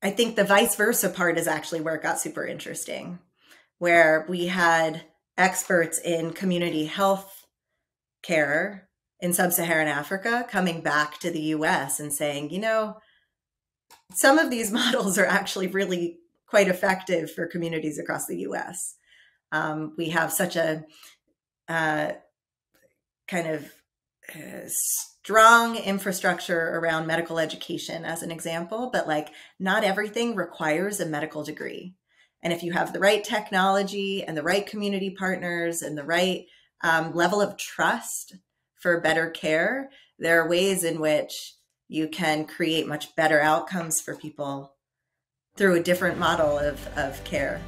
I think the vice versa part is actually where it got super interesting, where we had experts in community health care in sub-Saharan Africa coming back to the US and saying, some of these models are actually really quite effective for communities across the US. We have such a kind of strong infrastructure around medical education as an example, but like not everything requires a medical degree. And if you have the right technology and the right community partners and the right level of trust for better care, there are ways in which you can create much better outcomes for people through a different model of care.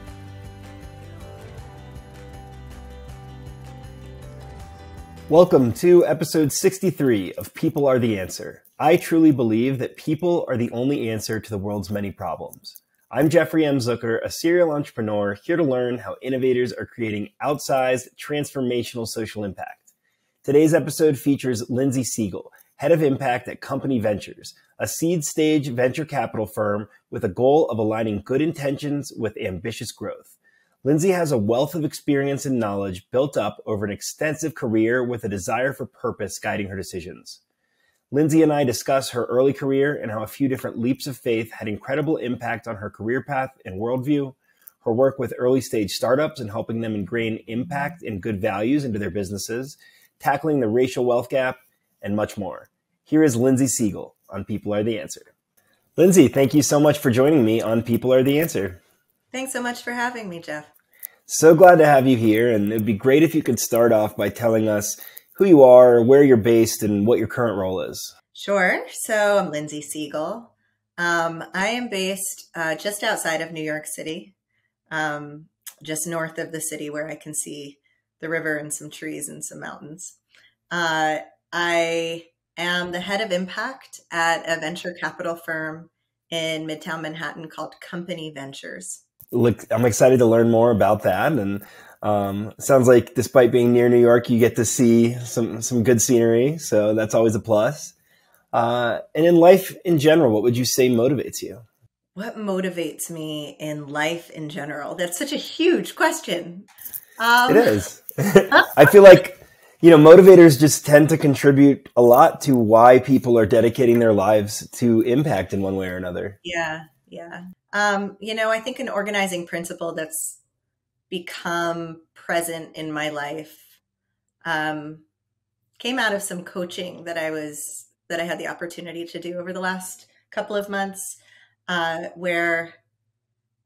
Welcome to episode 63 of People Are the Answer. I truly believe that people are the only answer to the world's many problems. I'm Jeffrey M. Zucker, a serial entrepreneur here to learn how innovators are creating outsized, transformational social impact. Today's episode features Lindsay Siegel, head of impact at Company Ventures, a seed-stage venture capital firm with a goal of aligning good intentions with ambitious growth. Lindsay has a wealth of experience and knowledge built up over an extensive career with a desire for purpose guiding her decisions. Lindsay and I discuss her early career and how a few different leaps of faith had incredible impact on her career path and worldview, her work with early stage startups and helping them ingrain impact and good values into their businesses, tackling the racial wealth gap, and much more. Here is Lindsay Siegel on People Are the Answer. Lindsay, thank you so much for joining me on People Are the Answer. Thanks so much for having me, Jeff. So glad to have you here, and it'd be great if you could start off by telling us who you are, where you're based, and what your current role is. Sure. So I'm Lindsay Siegel. I am based just outside of New York City, just north of the city where I can see the river and some trees and some mountains. I am the head of impact at a venture capital firm in Midtown Manhattan called Company Ventures. Look, I'm excited to learn more about that. And sounds like despite being near New York, you get to see some good scenery. So that's always a plus. And in life in general, what would you say motivates you? What motivates me in life in general? That's such a huge question. It is. I feel like, motivators just tend to contribute a lot to why people are dedicating their lives to impact in one way or another. Yeah. I think an organizing principle that's become present in my life came out of some coaching that I had the opportunity to do over the last couple of months, where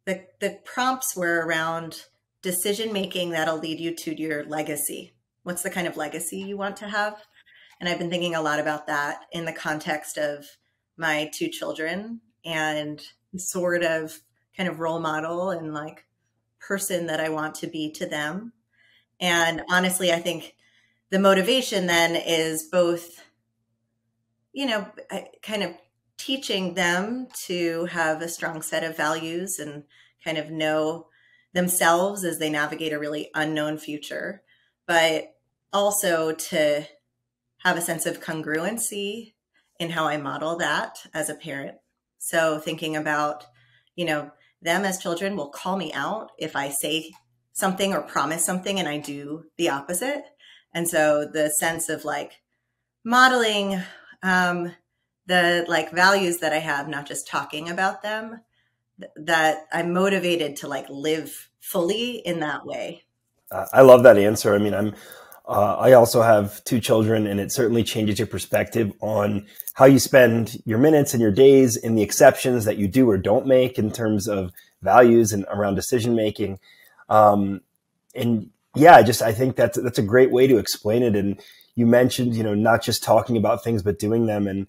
the prompts were around decision making that'll lead you to your legacy. What's the kind of legacy you want to have? And I've been thinking a lot about that in the context of my two children and the sort of kind of role model and like person that I want to be to them. And honestly, I think the motivation then is both, kind of teaching them to have a strong set of values and kind of know themselves as they navigate a really unknown future, but also to have a sense of congruency in how I model that as a parent. So thinking about, them as children will call me out if I say something or promise something and I do the opposite. And so the sense of like modeling the like values that I have, not just talking about them, that I'm motivated to like live fully in that way. I love that answer. I mean, I also have two children, and it certainly changes your perspective on how you spend your minutes and your days and the exceptions that you do or don't make in terms of values and around decision making. And yeah, I think that's a great way to explain it. And you mentioned, not just talking about things, but doing them. And,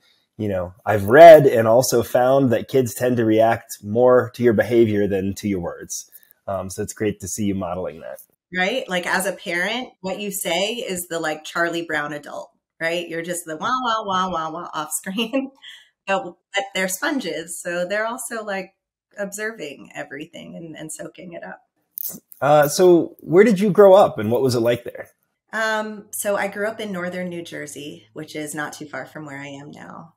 I've read and also found that kids tend to react more to your behavior than to your words. So it's great to see you modeling that. Right? Like as a parent, what you say is the like Charlie Brown adult, right? You're just the wah, wah, wah, wah, wah off screen, but they're sponges. So they're also like observing everything and soaking it up. So where did you grow up and what was it like there? So I grew up in northern New Jersey, which is not too far from where I am now.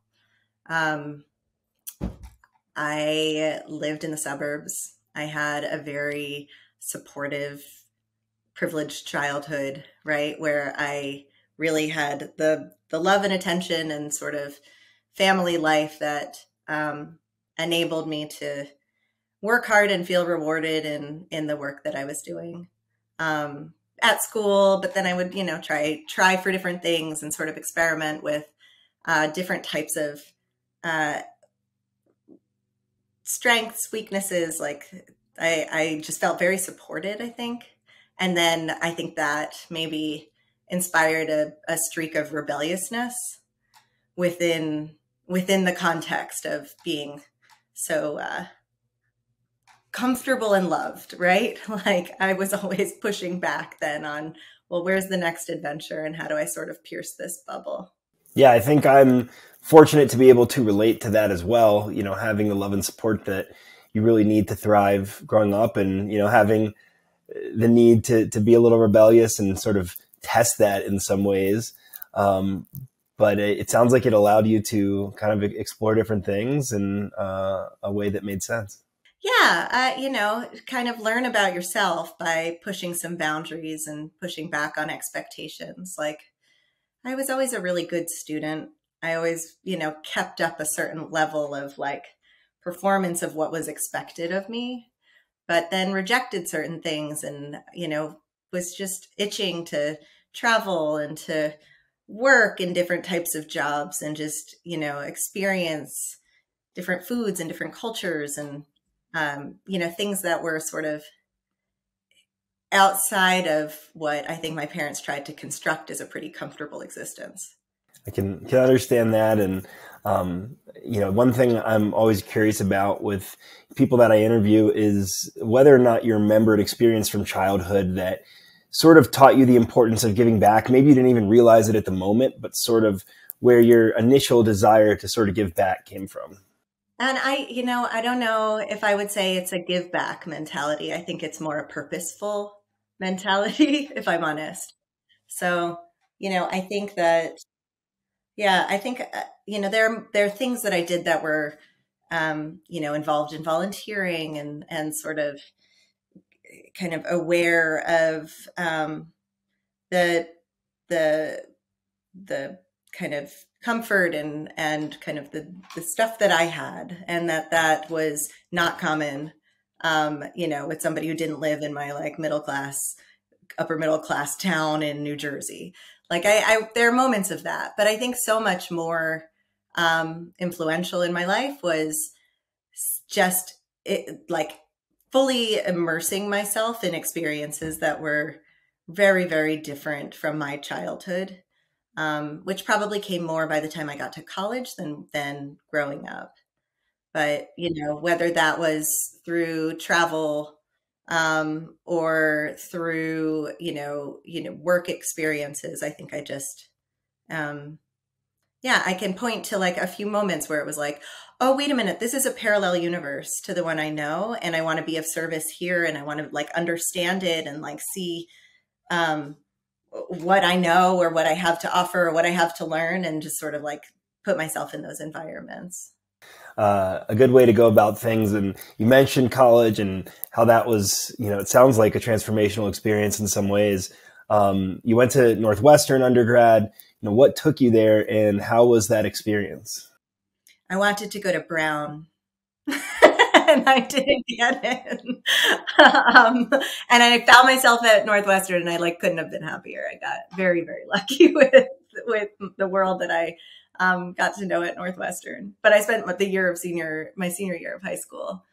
I lived in the suburbs. I had a very supportive, privileged childhood, right? Where I really had the love and attention and sort of family life that enabled me to work hard and feel rewarded in the work that I was doing at school. But then I would, try for different things and sort of experiment with different types of uh, strengths, weaknesses. Like I just felt very supported, I think. And then I think that maybe inspired a streak of rebelliousness within the context of being so comfortable and loved, right? Like I was always pushing back then on, well, where's the next adventure and how do I sort of pierce this bubble? Yeah, I think I'm fortunate to be able to relate to that as well. Having the love and support that you really need to thrive growing up, and having the need to be a little rebellious and sort of test that in some ways. But it sounds like it allowed you to kind of explore different things in a way that made sense. Yeah, kind of learn about yourself by pushing some boundaries and pushing back on expectations. Like I was always a really good student. I always, kept up a certain level of like performance of what was expected of me, but then rejected certain things and, was just itching to travel and to work in different types of jobs and just, experience different foods and different cultures and, things that were sort of outside of what I think my parents tried to construct as a pretty comfortable existence. I can understand that. And, one thing I'm always curious about with people that I interview is whether or not you remember an experience from childhood that sort of taught you the importance of giving back. Maybe you didn't even realize it at the moment, but sort of where your initial desire to sort of give back came from. And I don't know if I would say it's a give back mentality. I think it's more a purposeful mentality, if I'm honest. So, I think that, yeah, I think, there are things that I did that were, involved in volunteering and sort of kind of aware of the, the, the kind of comfort and kind of the stuff that I had, and that was not common, with somebody who didn't live in my like upper middle class town in New Jersey. Like there are moments of that, but I think so much more influential in my life was just like fully immersing myself in experiences that were very, very different from my childhood, which probably came more by the time I got to college than growing up. But, whether that was through travel, or through, work experiences, I think I just, yeah, I can point to like a few moments where it was like, oh, wait a minute, this is a parallel universe to the one I know, and I want to be of service here, and I want to like understand it and like see what I know or what I have to offer or what I have to learn, and just sort of like put myself in those environments. A good way to go about things. And you mentioned college and how that was, it sounds like a transformational experience in some ways. You went to Northwestern undergrad. What took you there and how was that experience? I wanted to go to Brown. And I didn't get in. And I found myself at Northwestern, and I like couldn't have been happier. I got very, very lucky with the world that I got to know at Northwestern. But I spent my senior year of high school,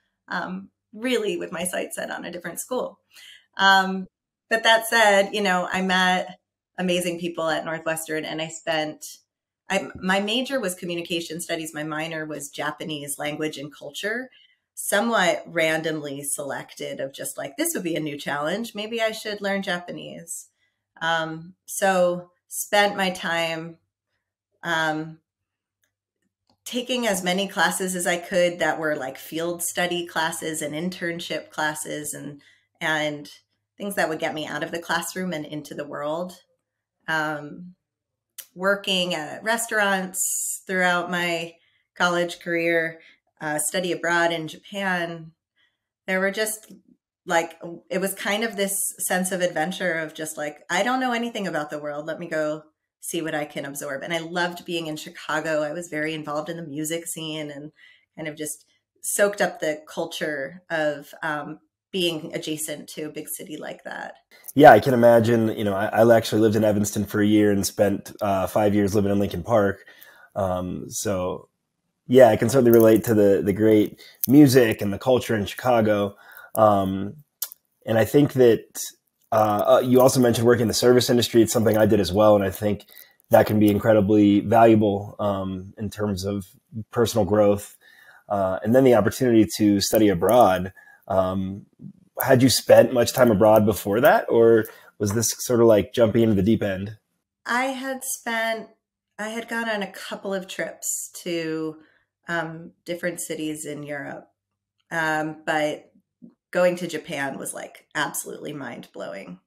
really with my sights set on a different school. But that said, I met amazing people at Northwestern, and my major was communication studies. My minor was Japanese language and culture, somewhat randomly selected of just like, this would be a new challenge. Maybe I should learn Japanese. So spent my time taking as many classes as I could that were like field study classes and internship classes and things that would get me out of the classroom and into the world. Working at restaurants throughout my college career, study abroad in Japan, there were just like, it was kind of this sense of adventure of just like, I don't know anything about the world. Let me go see what I can absorb. And I loved being in Chicago. I was very involved in the music scene and kind of just soaked up the culture of being adjacent to a big city like that. Yeah, I can imagine. I actually lived in Evanston for a year and spent 5 years living in Lincoln Park. So yeah, I can certainly relate to the great music and the culture in Chicago. And I think that you also mentioned working in the service industry. It's something I did as well. And I think that can be incredibly valuable in terms of personal growth. And then the opportunity to study abroad. Had you spent much time abroad before that, or was this sort of like jumping into the deep end? I had gone on a couple of trips to different cities in Europe. But going to Japan was like absolutely mind blowing.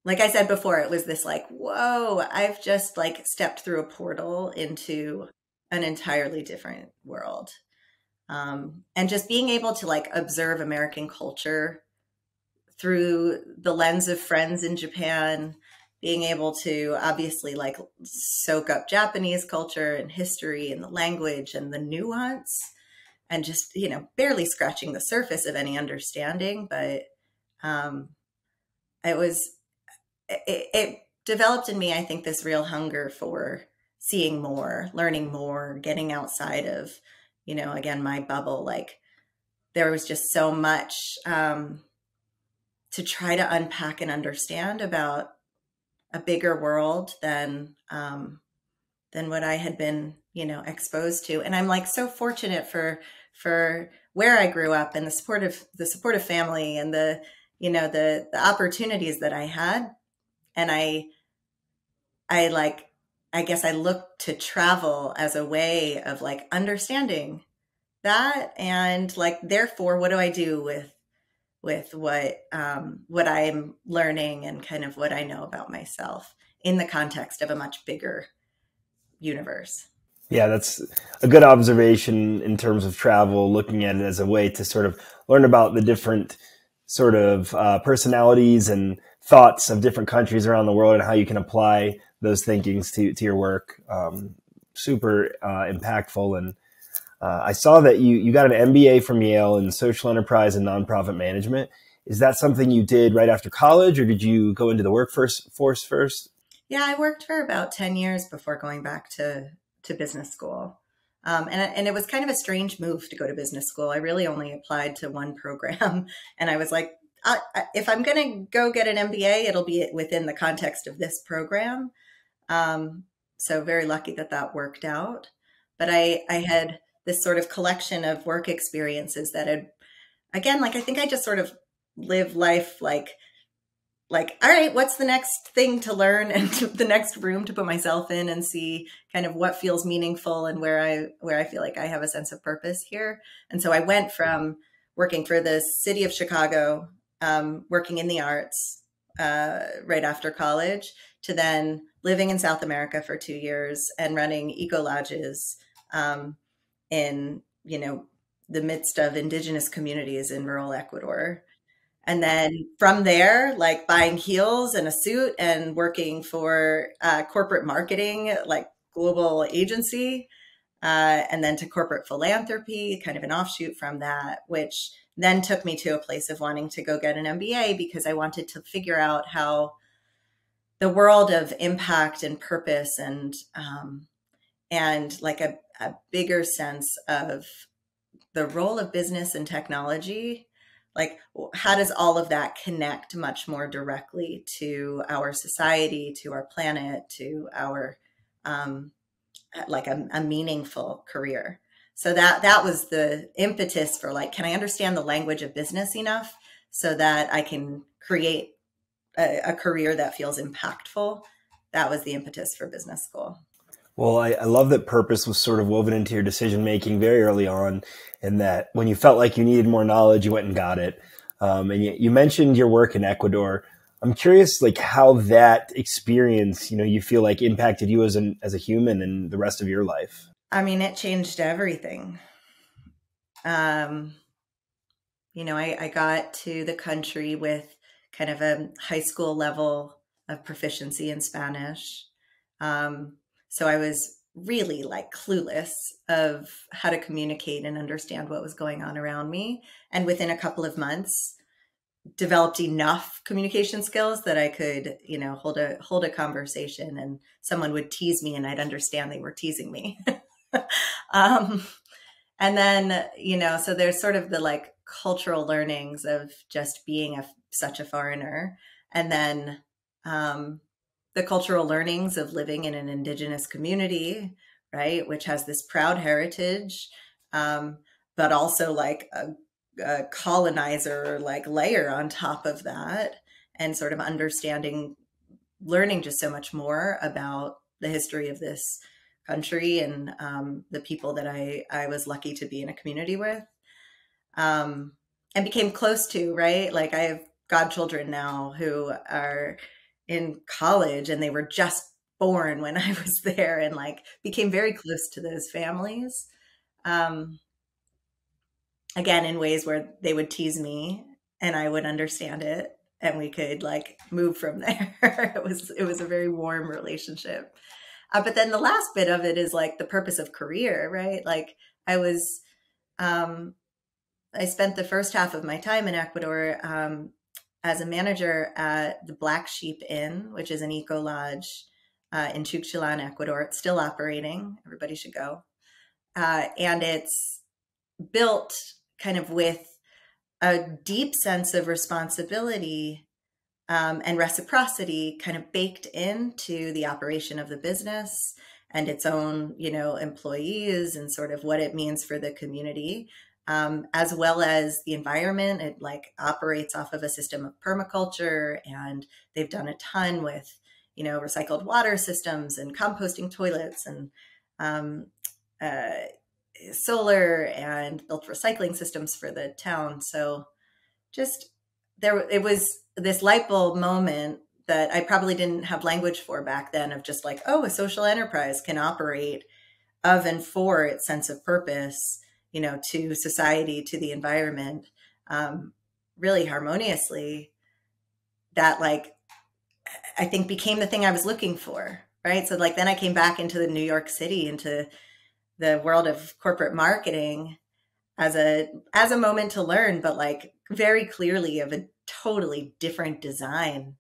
Like I said before, it was this like, whoa, I've just like stepped through a portal into an entirely different world. And just being able to like observe American culture through the lens of friends in Japan, being able to obviously like soak up Japanese culture and history and the language and the nuance, and just, barely scratching the surface of any understanding. But it developed in me, I think, this real hunger for seeing more, learning more, getting outside of, again, my bubble. Like there was just so much to try to unpack and understand about a bigger world than what I had been, exposed to. And I'm like so fortunate for where I grew up and the supportive family and the opportunities that I had. And I guess I look to travel as a way of like understanding that, and like, therefore, what do I do with what I'm learning and kind of what I know about myself in the context of a much bigger universe. Yeah, that's a good observation in terms of travel, looking at it as a way to sort of learn about the different sort of personalities and thoughts of different countries around the world and how you can apply those thinkings to your work. Super impactful. And I saw that you got an MBA from Yale in social enterprise and nonprofit management. Is that something you did right after college, or did you go into the workforce first? Yeah, I worked for about 10 years before going back to business school. And it was kind of a strange move to go to business school. I really only applied to one program. And I was like, if I'm going to go get an MBA, it'll be within the context of this program. So very lucky that worked out. But I had this sort of collection of work experiences that had, again, like, I think I just sort of live life like, all right, what's the next thing to learn and the next room to put myself in and see kind of what feels meaningful and where I feel like I have a sense of purpose here. And so I went from working for the city of Chicago, working in the arts right after college, to then living in South America for 2 years and running eco lodges in, the midst of indigenous communities in rural Ecuador. And then from there, like buying heels and a suit and working for corporate marketing, like global agency, and then to corporate philanthropy, kind of an offshoot from that, which then took me to a place of wanting to go get an MBA because I wanted to figure out how the world of impact and purpose and like a bigger sense of the role of business and technology, like how does all of that connect much more directly to our society, to our planet, to our like a meaningful career. So that was the impetus for like, can I understand the language of business enough so that I can create a career that feels impactful? That was the impetus for business school. Well, I love that purpose was sort of woven into your decision making very early on, and that when you felt like you needed more knowledge, you went and got it. And you mentioned your work in Ecuador. I'm curious, like how that experience, you feel like impacted you as a human and the rest of your life. I mean, it changed everything. um, I got to the country with kind of a high school level of proficiency in Spanish. So I was really like clueless of how to communicate and understand what was going on around me. And within a couple of months, developed enough communication skills that I could, hold a conversation, and someone would tease me and I'd understand they were teasing me. um, and then, so there's sort of the like cultural learnings of just being such a foreigner. And then the cultural learnings of living in an indigenous community, right, which has this proud heritage, but also like a colonizer like layer on top of that, and sort of learning just so much more about the history of this country and the people that I was lucky to be in a community with, and became close to, right? Like I have godchildren now who are in college and they were just born when I was there, and like became very close to those families. Again, in ways where they would tease me and I would understand it and we could like move from there. It was a very warm relationship. But then the last bit of it is like the purpose of career, right? Like I was, I spent the first half of my time in Ecuador as a manager at the Black Sheep Inn, which is an eco lodge in Chuchilán, Ecuador. It's still operating. Everybody should go. And it's built kind of with a deep sense of responsibility and reciprocity kind of baked into the operation of the business and its own, employees, and sort of what it means for the community, as well as the environment. It like operates off of a system of permaculture, and they've done a ton with, recycled water systems and composting toilets and solar, and built recycling systems for the town. So just it was this light bulb moment that I probably didn't have language for back then, of just like, oh, a social enterprise can operate of and for its sense of purpose, to society, to the environment, really harmoniously. That like, I think became the thing I was looking for. Right. So like, then I came back into the New York City, into the world of corporate marketing as a moment to learn, but like very clearly of a totally different design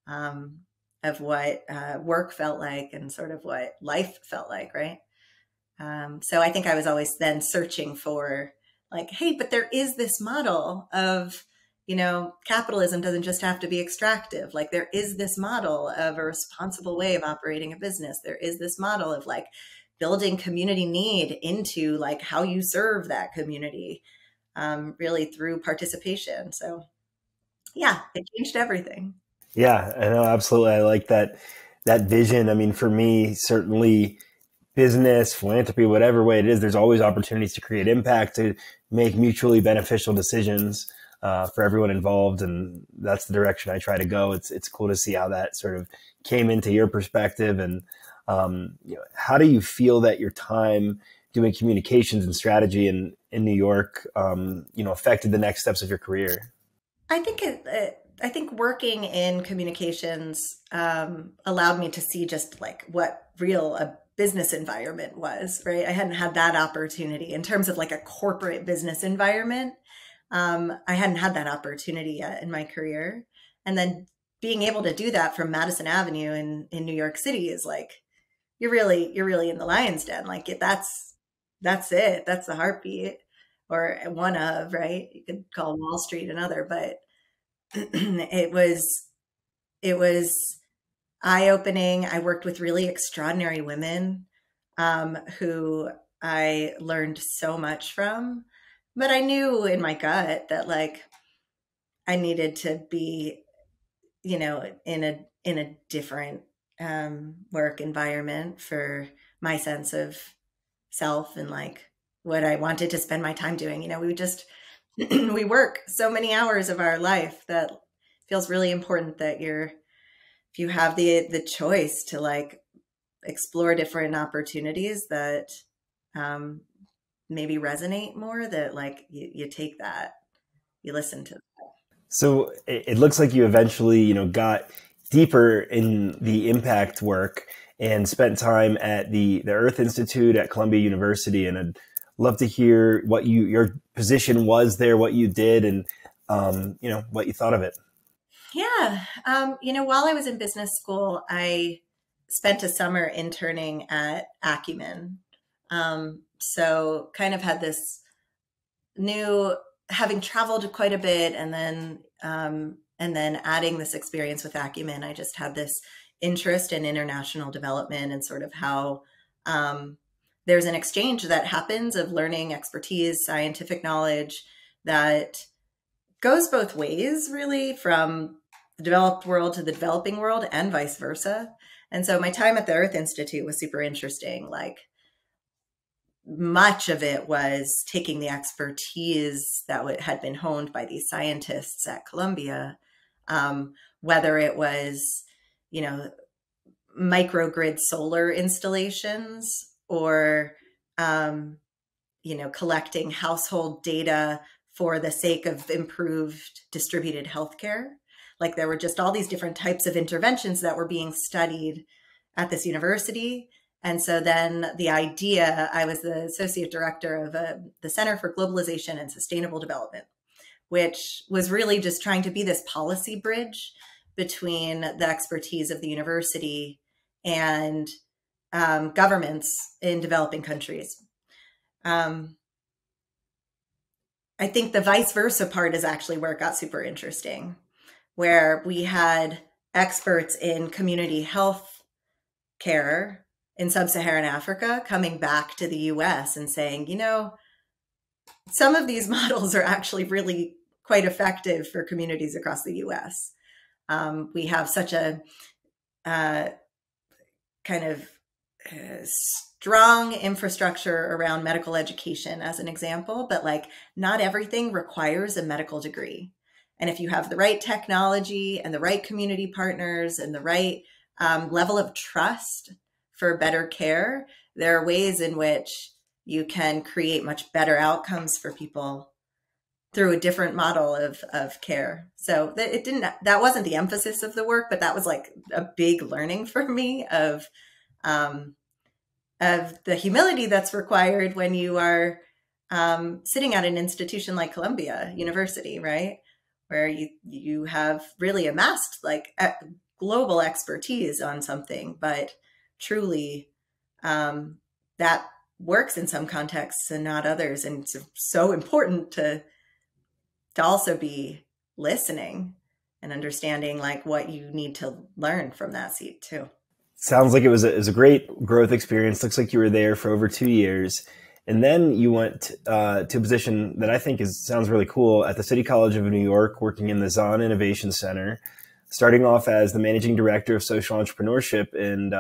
of what work felt like and sort of what life felt like, right? So I think I was always then searching for like, hey, but there is this model of, capitalism doesn't just have to be extractive. Like there is this model of a responsible way of operating a business. There is this model of like building community need into like how you serve that community, really through participation. So yeah, it changed everything. Yeah, I know, absolutely. I like that vision. I mean, for me, certainly business, philanthropy, whatever way it is, there's always opportunities to create impact, to make mutually beneficial decisions for everyone involved, and that's the direction I try to go. It's cool to see how that sort of came into your perspective, and how do you feel that your time doing communications and strategy in New York, affected the next steps of your career? I think working in communications allowed me to see just like what real a business environment was, right? I hadn't had that opportunity in terms of like a corporate business environment. I hadn't had that opportunity yet in my career. And then being able to do that from Madison Avenue in New York City is like, you're really in the lion's den. Like that's it. That's the heartbeat, or one of, right? You could call Wall Street another, but it was eye-opening. I worked with really extraordinary women who I learned so much from, but I knew in my gut that like I needed to be, in a different work environment for my sense of self and like what I wanted to spend my time doing. We work so many hours of our life that feels really important that if you have the choice to like explore different opportunities that maybe resonate more, that like you take that, you listen to that. So it looks like you eventually, got deeper in the impact work and spent time at the Earth Institute at Columbia University. And I'd love to hear what your position was there, what you did, and what you thought of it. Yeah. While I was in business school, I spent a summer interning at Acumen. So kind of had this new, having traveled quite a bit, and then adding this experience with Acumen, I just had this interest in international development and sort of how there's an exchange that happens of learning, expertise, scientific knowledge that goes both ways, really, from the developed world to the developing world and vice versa. And so my time at the Earth Institute was super interesting. Like, much of it was taking the expertise that had been honed by these scientists at Columbia, whether it was, microgrid solar installations or, collecting household data for the sake of improved distributed healthcare. Like, there were just all these different types of interventions that were being studied at this university. And so then the idea, I was the associate director of the Center for Globalization and Sustainable Development, which was really just trying to be this policy bridge between the expertise of the university and governments in developing countries. I think the vice versa part is actually where it got super interesting, where we had experts in community health care in sub-Saharan Africa coming back to the US and saying, some of these models are actually really quite effective for communities across the US. We have such a kind of strong infrastructure around medical education as an example, but like not everything requires a medical degree. And if you have the right technology and the right community partners and the right level of trust for better care, there are ways in which you can create much better outcomes for people through a different model of care. So that wasn't the emphasis of the work, but that was like a big learning for me of the humility that's required when you are sitting at an institution like Columbia University, right? Where you have really amassed like global expertise on something, but truly that works in some contexts and not others. And it's so important to also be listening and understanding like what you need to learn from that seat too. Sounds like it was a great growth experience. Looks like you were there for over 2 years. And then you went to a position that I think sounds really cool at the City College of New York, working in the Zahn Innovation Center, starting off as the managing director of social entrepreneurship and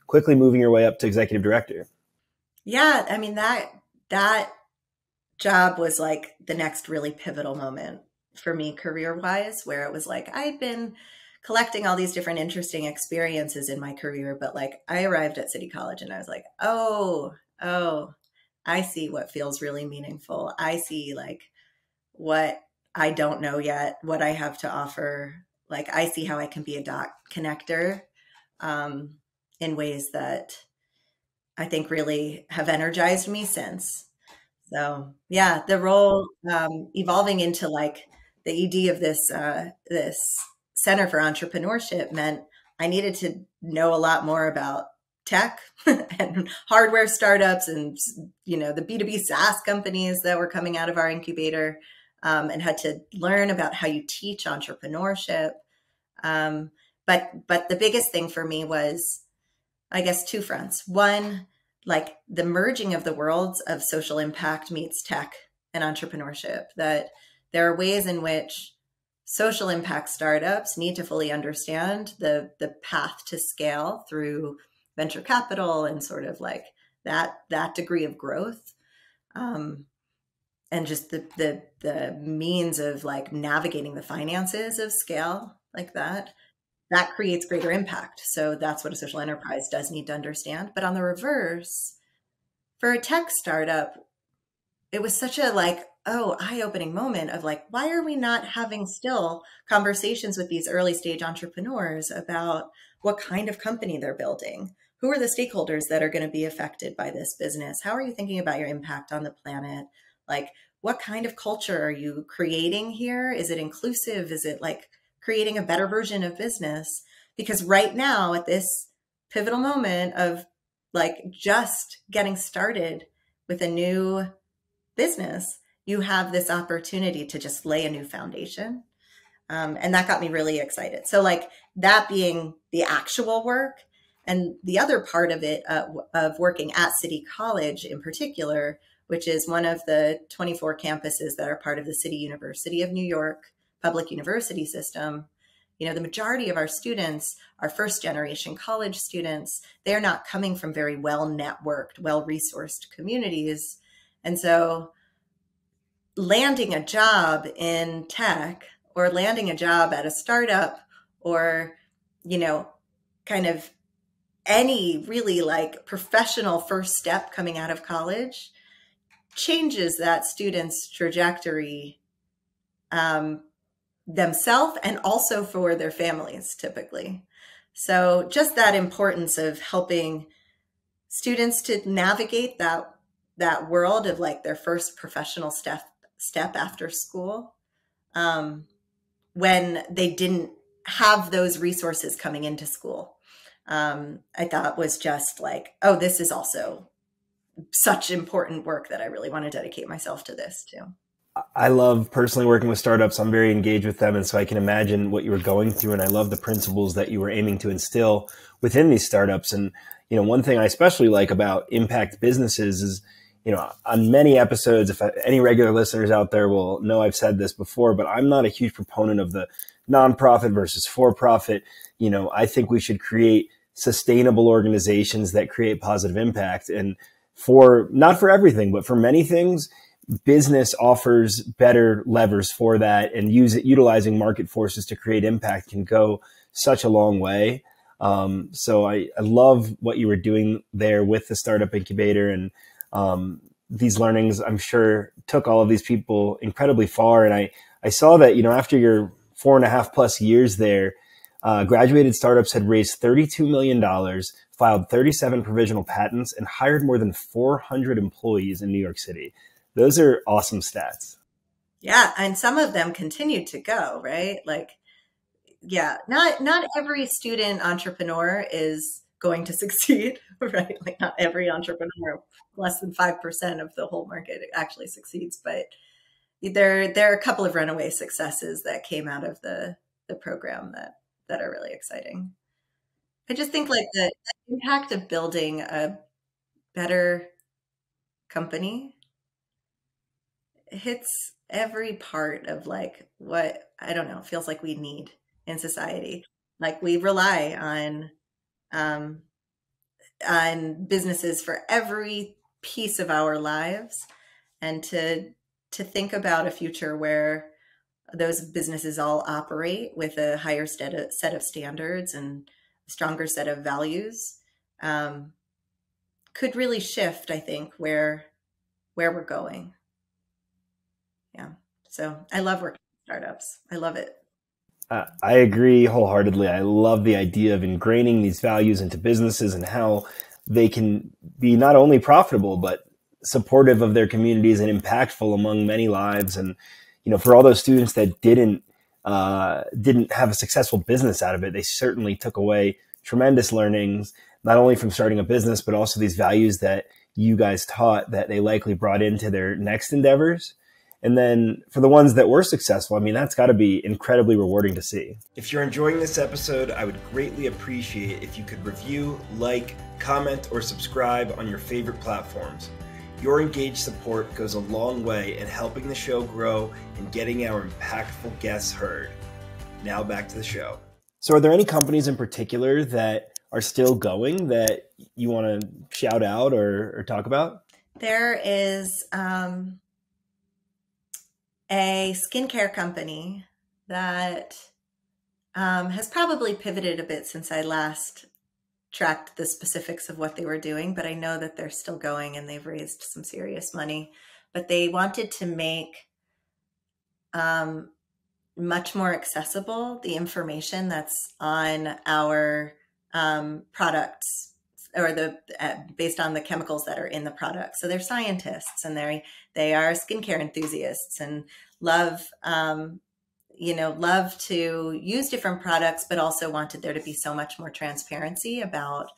quickly moving your way up to executive director. Yeah, I mean, that job was like the next really pivotal moment for me career-wise, where it was like I'd been collecting all these different interesting experiences in my career, but like I arrived at City College and I was like, oh, I see what feels really meaningful. I see like what I don't know yet, what I have to offer. Like I see how I can be a dot connector in ways that I think really have energized me since. So yeah, the role evolving into like the ED of this Center for Entrepreneurship meant I needed to know a lot more about tech and hardware startups and the B2B SaaS companies that were coming out of our incubator, and had to learn about how you teach entrepreneurship. But the biggest thing for me was, I guess, two fronts. One, like the merging of the worlds of social impact meets tech and entrepreneurship, that there are ways in which social impact startups need to fully understand the path to scale through venture capital and sort of like that degree of growth, and just the means of like navigating the finances of scale like that creates greater impact. So that's what a social enterprise does need to understand. But on the reverse, for a tech startup, it was such a eye-opening moment of like, why are we not having still conversations with these early stage entrepreneurs about what kind of company they're building? Who are the stakeholders that are going to be affected by this business? How are you thinking about your impact on the planet? Like, what kind of culture are you creating here? Is it inclusive? Is it like creating a better version of business? Because right now, at this pivotal moment of like just getting started with a new business, you have this opportunity to just lay a new foundation. And that got me really excited. So like that being the actual work, and the other part of it, of working at City College in particular, which is one of the 24 campuses that are part of the City University of New York public university system. You know, the majority of our students are first generation college students. They're not coming from very well networked, well resourced communities. And so landing a job in tech or landing a job at a startup or, you know, kind of any really like professional first step coming out of college changes that student's trajectory themselves and also for their families typically. So just that importance of helping students to navigate that world of like their first professional step after school, when they didn't have those resources coming into school, I thought was just like, oh, this is also such important work that I really want to dedicate myself to this too. I love personally working with startups. I'm very engaged with them. And so I can imagine what you were going through. And I love the principles that you were aiming to instill within these startups. And, you know, one thing I especially like about impact businesses is, you know, on many episodes, any regular listeners out there will know I've said this before, but I'm not a huge proponent of the nonprofit versus for-profit. You know, I think we should create sustainable organizations that create positive impact. And not for everything, but for many things, business offers better levers for that, and utilizing market forces to create impact can go such a long way. So I love what you were doing there with the startup incubator, and these learnings, I'm sure, took all of these people incredibly far. And I saw that, you know, after your 4.5+ years there, graduated startups had raised $32 million, filed 37 provisional patents, and hired more than 400 employees in New York City. Those are awesome stats. Yeah. And some of them continue to go, right? Like, yeah, not every student entrepreneur is going to succeed, right? Like not every entrepreneur, less than 5% of the whole market actually succeeds, but there are a couple of runaway successes that came out of the program that are really exciting. I just think like the impact of building a better company hits every part of like what, I don't know, feels like we need in society. Like we rely on businesses for every piece of our lives, and to think about a future where those businesses all operate with a higher set of standards and a stronger set of values, could really shift, I think, where we're going. Yeah. So I love working with startups. I love it. I agree wholeheartedly. I love the idea of ingraining these values into businesses and how they can be not only profitable, but supportive of their communities and impactful among many lives. And, you know, for all those students that didn't have a successful business out of it, they certainly took away tremendous learnings, not only from starting a business, but also these values that you guys taught that they likely brought into their next endeavors. And then for the ones that were successful, I mean, that's got to be incredibly rewarding to see. If you're enjoying this episode, I would greatly appreciate if you could review, like, comment, or subscribe on your favorite platforms. Your engaged support goes a long way in helping the show grow and getting our impactful guests heard. Now back to the show. So are there any companies in particular that are still going that you want to shout out or talk about? There is a skincare company that has probably pivoted a bit since I last tracked the specifics of what they were doing, but I know that they're still going and they've raised some serious money. but they wanted to make much more accessible the information that's on our products, or based on the chemicals that are in the product. So they're scientists, and they are skincare enthusiasts, and love love to use different products, but also wanted there to be so much more transparency about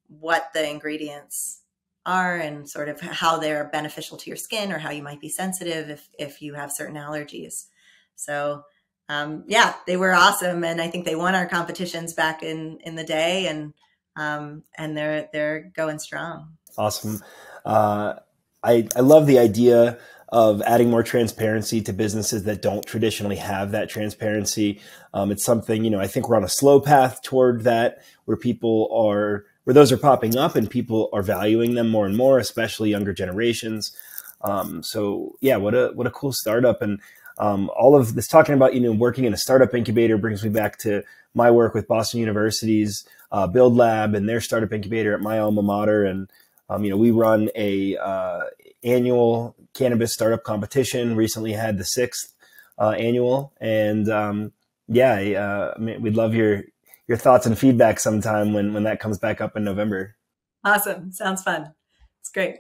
what the ingredients are and sort of how they're beneficial to your skin, or how you might be sensitive if you have certain allergies. So yeah, they were awesome, and I think they won our competitions back in the day, and they're going strong. Awesome. I love the idea of adding more transparency to businesses that don't traditionally have that transparency. It's something, I think we're on a slow path toward that, where those are popping up and people are valuing them more and more, especially younger generations. So yeah, what a cool startup. And all of this talking about, working in a startup incubator brings me back to my work with Boston University's Build Lab and their startup incubator at my alma mater. And we run a annual cannabis startup competition. Recently had the 6th annual, and we'd love your thoughts and feedback sometime when that comes back up in November. Awesome, sounds fun. It's great.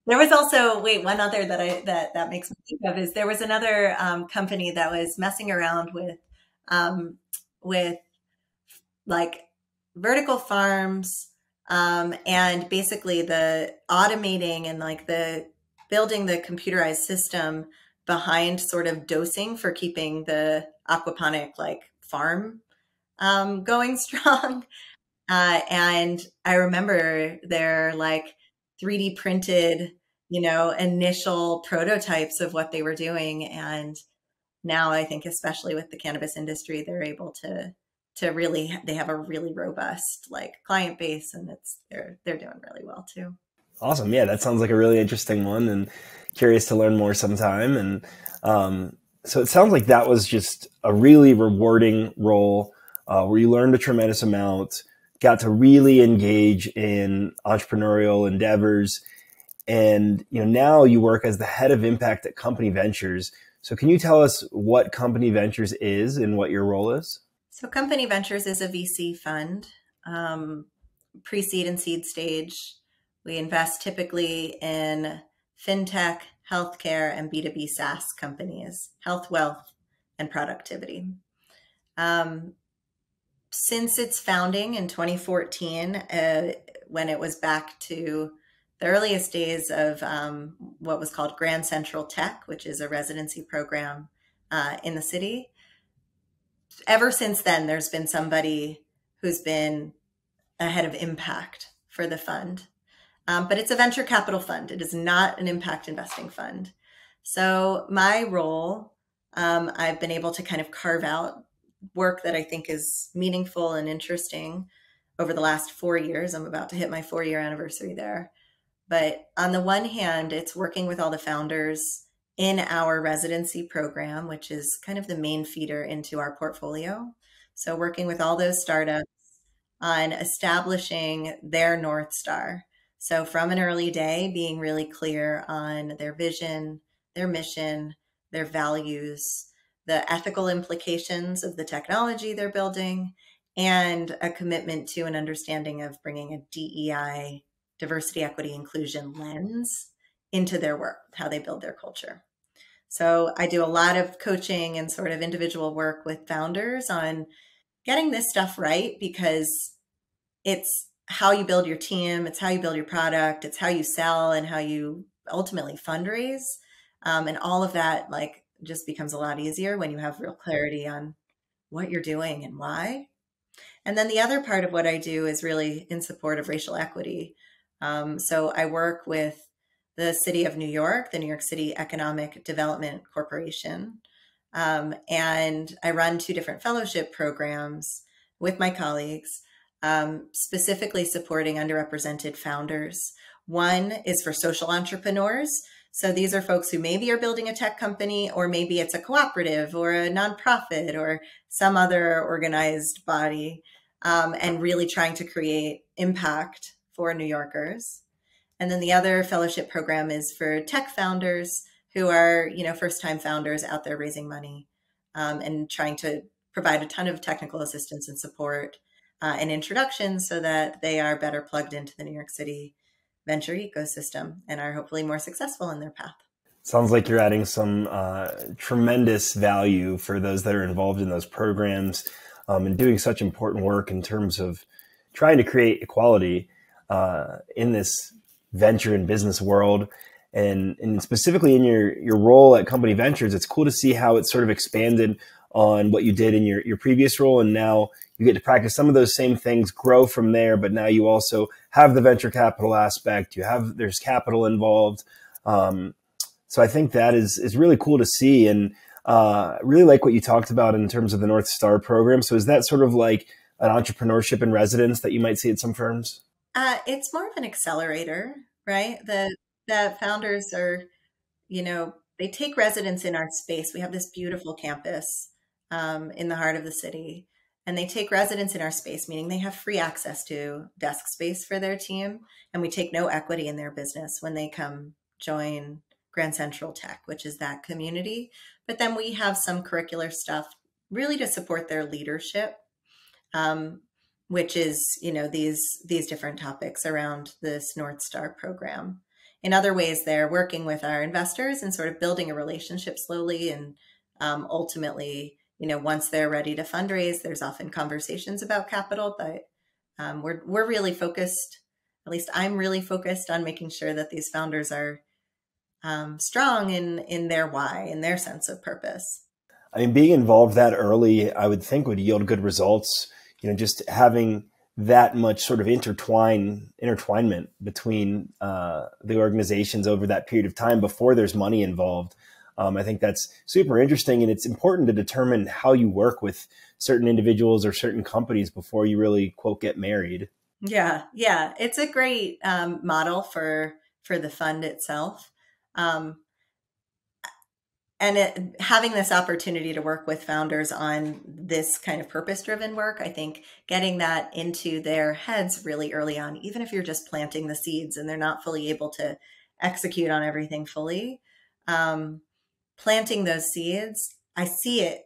There was also one other that makes me think of is there was another company that was messing around with like vertical farms. And basically the automating and like the building the computerized system behind sort of dosing for keeping the aquaponic like farm going strong. And I remember their like 3D printed, initial prototypes of what they were doing. And now I think, especially with the cannabis industry, they're able to really, they have a really robust like client base, and they're doing really well too. Awesome. Yeah, that sounds like a really interesting one, and curious to learn more sometime. And so it sounds like that was just a really rewarding role where you learned a tremendous amount, got to really engage in entrepreneurial endeavors. And now you work as the head of impact at Company Ventures. So can you tell us what Company Ventures is and what your role is? So Company Ventures is a VC fund, pre-seed and seed stage. We invest typically in fintech, healthcare, and B2B SaaS companies, health, wealth, and productivity. Since its founding in 2014, when it was back to the earliest days of what was called Grand Central Tech, which is a residency program in the city, ever since then, there's been somebody who's been a head of impact for the fund. But it's a venture capital fund. It is not an impact investing fund. So my role, I've been able to kind of carve out work that I think is meaningful and interesting over the last 4 years. I'm about to hit my 4-year anniversary there. But on the one hand, it's working with all the founders in our residency program, which is kind of the main feeder into our portfolio. So working with all those startups on establishing their North Star. So from an early day, being really clear on their vision, their mission, their values, the ethical implications of the technology they're building, and a commitment to an understanding of bringing a DEI, diversity, equity, inclusion lens into their work, how they build their culture. So I do a lot of coaching and sort of individual work with founders on getting this stuff right, because it's how you build your team, it's how you build your product, it's how you sell, and how you ultimately fundraise. And all of that like just becomes a lot easier when you have real clarity on what you're doing and why. And then the other part of what I do is really in support of racial equity. So I work with the City of New York, the New York City Economic Development Corporation. And I run 2 different fellowship programs with my colleagues, specifically supporting underrepresented founders. One is for social entrepreneurs. So these are folks who maybe are building a tech company, or maybe it's a cooperative or a nonprofit or some other organized body, and really trying to create impact for New Yorkers. And then the other fellowship program is for tech founders who are, first-time founders out there raising money, and trying to provide a ton of technical assistance and support, and introduction so that they are better plugged into the New York City venture ecosystem and are hopefully more successful in their path. Sounds like you're adding some tremendous value for those that are involved in those programs, and doing such important work in terms of trying to create equality in this venture and business world. And specifically in your role at Company Ventures, it's cool to see how it's sort of expanded on what you did in your previous role. And now you get to practice some of those same things, grow from there. But now you also have the venture capital aspect. There's capital involved. So I think that is really cool to see. And really like what you talked about in terms of the Northstar program. So is that sort of like an entrepreneurship in residence that you might see at some firms? It's more of an accelerator, right? The founders are, they take residence in our space. We have this beautiful campus in the heart of the city, and they take residence in our space, meaning they have free access to desk space for their team, and we take no equity in their business when they come join Grand Central Tech, which is that community. But then we have some curricular stuff really to support their leadership, which is, these different topics around this Northstar program. In other ways, they're working with our investors and sort of building a relationship slowly. And ultimately, once they're ready to fundraise, there's often conversations about capital, but we're really focused, at least I'm really focused on making sure that these founders are strong in their why and their sense of purpose. I mean, being involved that early, I would think would yield good results. Just having that much sort of intertwinement between the organizations over that period of time before there's money involved. I think that's super interesting, and it's important to determine how you work with certain individuals or certain companies before you really, quote, get married. Yeah, it's a great model for the fund itself. And having this opportunity to work with founders on this kind of purpose-driven work, I think getting that into their heads really early on, even if you're just planting the seeds and they're not fully able to execute on everything fully, planting those seeds, I see it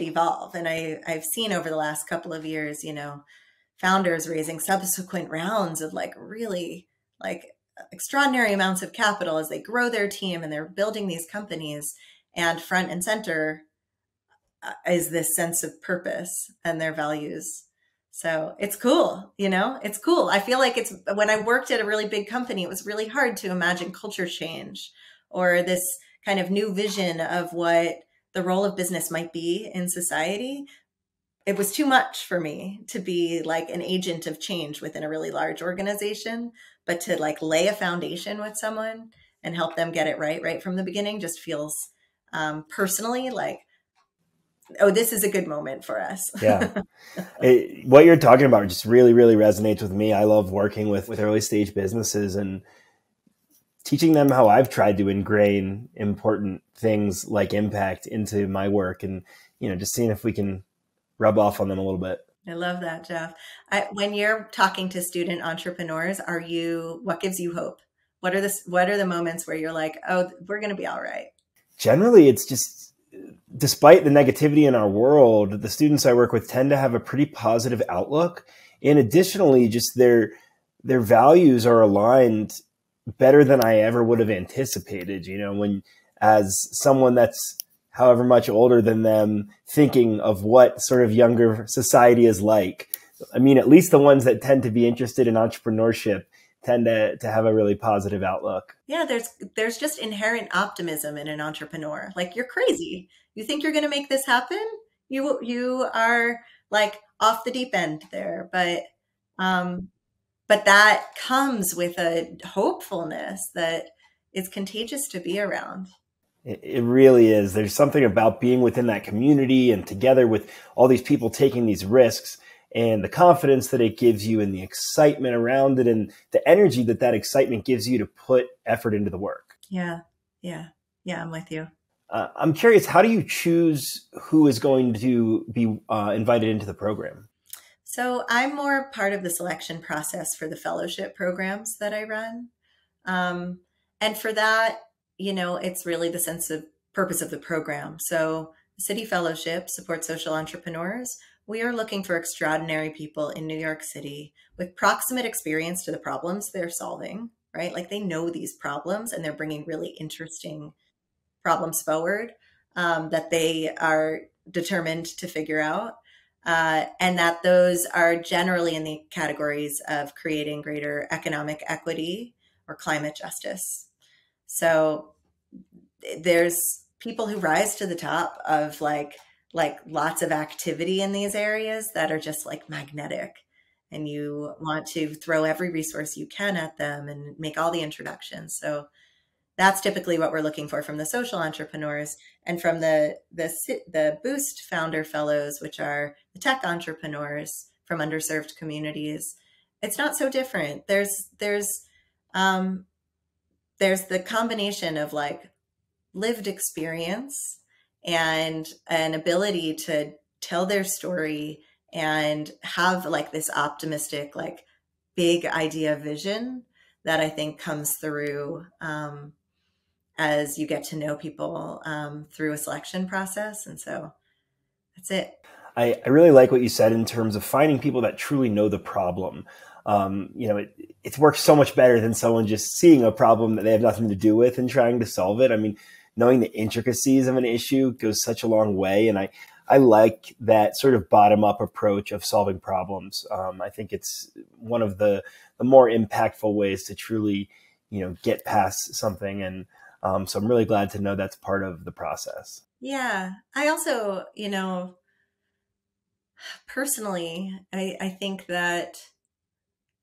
evolve. And I've seen over the last couple of years, founders raising subsequent rounds of really extraordinary amounts of capital as they grow their team and they're building these companies, and front and center is this sense of purpose and their values. So it's cool, it's cool. I feel like when I worked at a really big company, it was really hard to imagine culture change or this kind of new vision of what the role of business might be in society. It was too much for me to be like an agent of change within a really large organization, but to lay a foundation with someone and help them get it right from the beginning just feels personally like, oh, this is a good moment for us. Yeah. What you're talking about just really, really resonates with me. I love working with early stage businesses and teaching them how I've tried to ingrain important things like impact into my work, and, just seeing if we can rub off on them a little bit. I love that, Jeff. When you're talking to student entrepreneurs, what gives you hope? What are the moments where you're like, oh, we're going to be all right? Generally, it's just, despite the negativity in our world, the students I work with tend to have a pretty positive outlook. And additionally, just their values are aligned better than I ever would have anticipated. When as someone that's however much older than them, thinking of what sort of younger society is like. I mean, at least the ones that tend to be interested in entrepreneurship tend to have a really positive outlook. Yeah, there's just inherent optimism in an entrepreneur. Like, you're crazy. You think you're going to make this happen? You are off the deep end there. But that comes with a hopefulness that is contagious to be around. It really is. There's something about being within that community and together with all these people taking these risks, and the confidence that it gives you and the excitement around it and the energy that excitement gives you to put effort into the work. Yeah. I'm with you. I'm curious, how do you choose who is going to be invited into the program? So I'm more part of the selection process for the fellowship programs that I run. And for that, it's really the sense of purpose of the program. So City Fellowship supports social entrepreneurs. We are looking for extraordinary people in New York City with proximate experience to the problems they're solving, right? Like they know these problems and they're bringing really interesting problems forward that they are determined to figure out. And that those are generally in the categories of creating greater economic equity or climate justice. So there's people who rise to the top of like lots of activity in these areas that are just like magnetic, and you want to throw every resource you can at them and make all the introductions. So that's typically what we're looking for from the social entrepreneurs. And from the Boost founder fellows, which are the tech entrepreneurs from underserved communities, it's not so different. There's the combination of like lived experience and an ability to tell their story and have like this optimistic, like big idea vision that I think comes through as you get to know people through a selection process. And so that's it. I really like what you said in terms of finding people that truly know the problem. It works so much better than someone just seeing a problem that they have nothing to do with and trying to solve it. I mean, knowing the intricacies of an issue goes such a long way. And I like that sort of bottom-up approach of solving problems. I think it's one of the more impactful ways to truly, get past something. And so I'm really glad to know that's part of the process. Yeah. I also, personally, I think that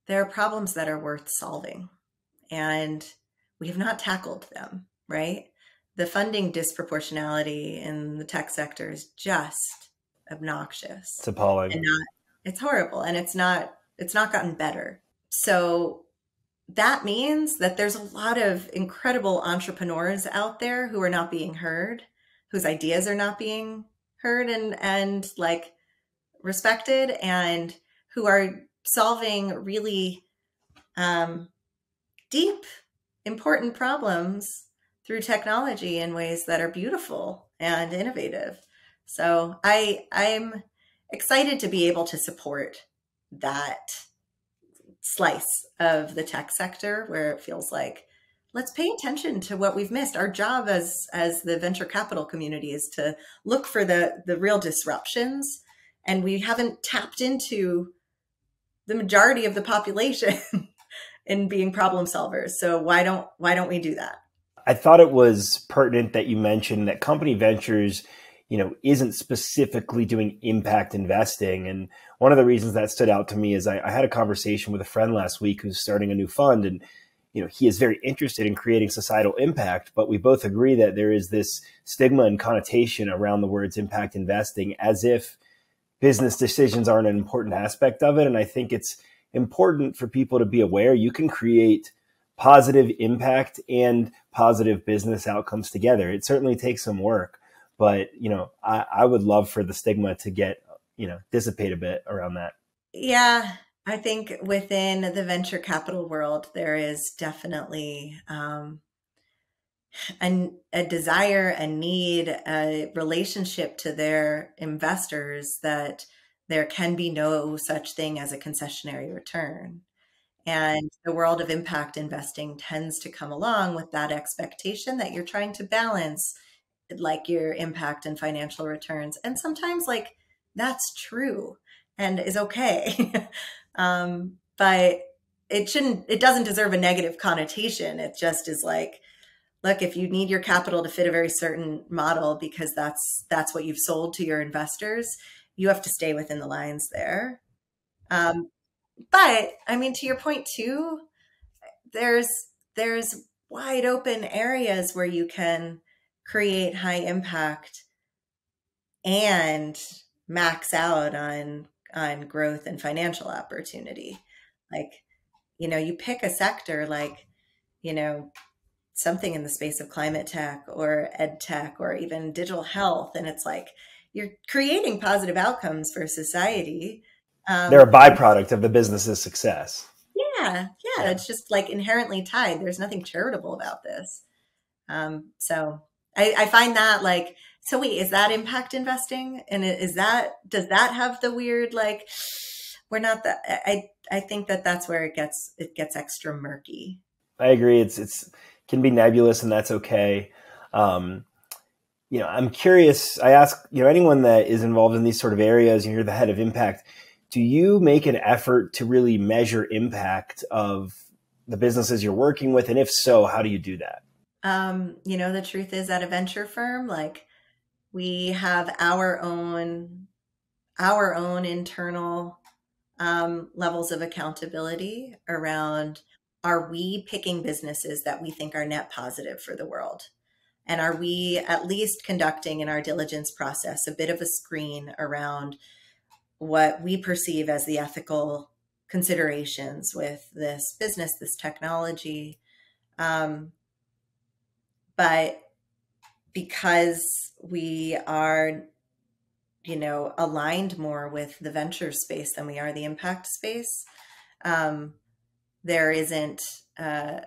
there are problems that are worth solving, and we have not tackled them, right? The funding disproportionality in the tech sector is just obnoxious. It's appalling. And it's horrible, and it's not gotten better. So that means that there's a lot of incredible entrepreneurs out there who are not being heard, whose ideas are not being heard and like respected, and who are solving really deep, important problems through technology in ways that are beautiful and innovative. So I'm excited to be able to support that slice of the tech sector where it feels like, let's pay attention to what we've missed. Our job as the venture capital community is to look for the real disruptions, and we haven't tapped into the majority of the population in being problem solvers. So why don't we do that? I thought it was pertinent that you mentioned that company ventures, isn't specifically doing impact investing. And one of the reasons that stood out to me is I had a conversation with a friend last week who's starting a new fund, and he is very interested in creating societal impact, but we both agree that there is this stigma and connotation around the words impact investing as if business decisions aren't an important aspect of it. And I think it's important for people to be aware you can create positive impact and positive business outcomes together. It certainly takes some work, but I would love for the stigma to get dissipate a bit around that. Yeah, I think within the venture capital world there is definitely a desire, a need, a relationship to their investors that there can be no such thing as a concessionary return. And the world of impact investing tends to come along with that expectation that you're trying to balance like your impact and financial returns. And sometimes like that's true and is okay. But it doesn't deserve a negative connotation. It just is like, look, if you need your capital to fit a very certain model because that's what you've sold to your investors, you have to stay within the lines there. But I mean, to your point too, there's wide open areas where you can create high impact and max out on growth and financial opportunity. Like, you pick a sector like, something in the space of climate tech or ed tech or even digital health. And it's like, you're creating positive outcomes for society. They're a byproduct of the business's success. Yeah. It's just like inherently tied. There's nothing charitable about this. So I find that like, so wait, is that impact investing? And does that have the weird, like, we're not that, I think that's where it gets extra murky. I agree. It's can be nebulous, and that's okay. I'm curious. I ask, anyone that is involved in these sort of areas, and you're the head of impact, do you make an effort to really measure impact of the businesses you're working with? And if so, how do you do that? The truth is, at a venture firm, like, we have our own internal levels of accountability around, are we picking businesses that we think are net positive for the world? And are we at least conducting in our diligence process a bit of a screen around what we perceive as the ethical considerations with this business, this technology? But because we are, aligned more with the venture space than we are the impact space, there isn't a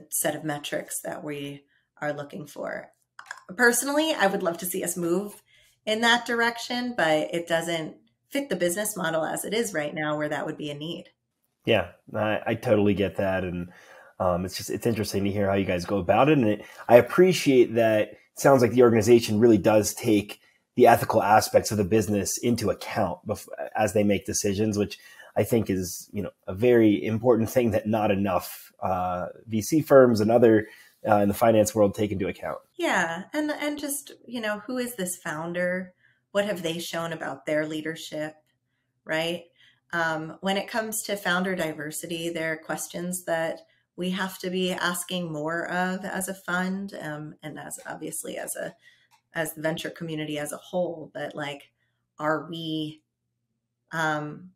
set of metrics that we are looking for. Personally, I would love to see us move in that direction, but it doesn't fit the business model as it is right now, where that would be a need. Yeah, I totally get that. And it's interesting to hear how you guys go about it. And I appreciate that. It sounds like the organization really does take the ethical aspects of the business into account as they make decisions, which I think is, a very important thing that not enough VC firms and other in the finance world take into account. Yeah. And just, who is this founder? What have they shown about their leadership? Right. When it comes to founder diversity, there are questions that we have to be asking more of as a fund, and as obviously as the venture community as a whole. But like, are we kind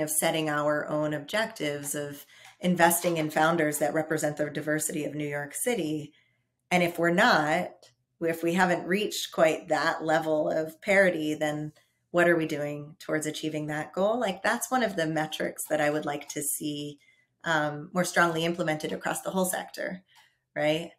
of setting our own objectives of investing in founders that represent the diversity of New York City? And if we're not, if we haven't reached quite that level of parity, then what are we doing towards achieving that goal? Like, that's one of the metrics that I would like to see more strongly implemented across the whole sector, right?